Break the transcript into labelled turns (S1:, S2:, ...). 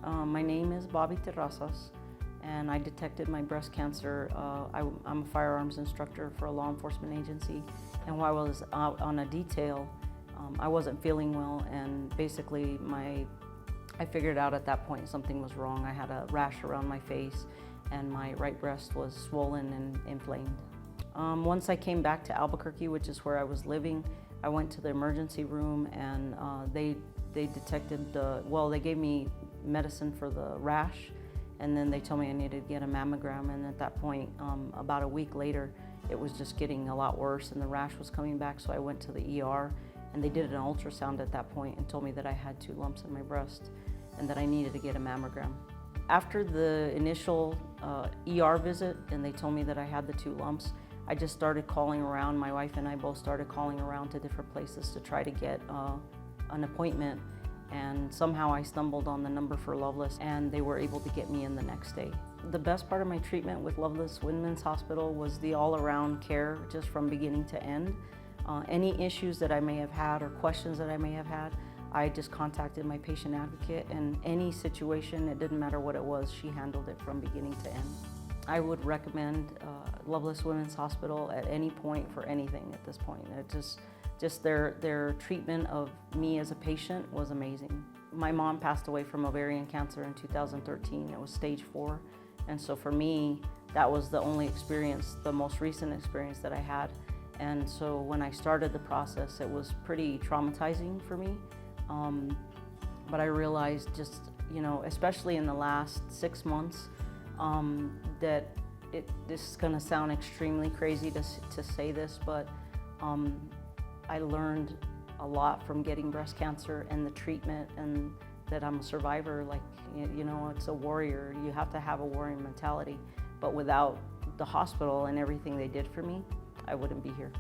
S1: My name is Bobbie, and I detected my breast cancer. I'm a firearms instructor for a law enforcement agency, and while I was out on a detail, I wasn't feeling well, and basically I figured out at that point something was wrong. I had a rash around my face, and my right breast was swollen and inflamed. Once I came back to Albuquerque, which is where I was living, I went to the emergency room, and they detected they gave me medicine for the rash, and then they told me I needed to get a mammogram. And at that point, about a week later, it was just getting a lot worse, and the rash was coming back. So I went to the ER, and they did an ultrasound at that point and told me that I had 2 lumps in my breast and that I needed to get a mammogram. After the initial ER visit, and they told me that I had the 2 lumps, I just started calling around. My wife and I both started calling around to different places to try to get an appointment, and somehow I stumbled on the number for Lovelace, and they were able to get me in the next day. The best part of my treatment with Lovelace Women's Hospital was the all-around care, just from beginning to end. Any issues that I may have had or questions that I may have had, I just contacted my patient advocate, and any situation, it didn't matter what it was, she handled it from beginning to end. I would recommend Lovelace Women's Hospital at any point for anything at this point. Just their treatment of me as a patient was amazing. My mom passed away from ovarian cancer in 2013. It was stage 4. And so for me, that was the only experience, the most recent experience that I had. And so when I started the process, it was pretty traumatizing for me. But I realized just, especially in the last 6 months, that this is gonna sound extremely crazy to say this, but I learned a lot from getting breast cancer and the treatment, and that I'm a survivor. Like, it's a warrior. You have to have a warrior mentality. But without the hospital and everything they did for me, I wouldn't be here.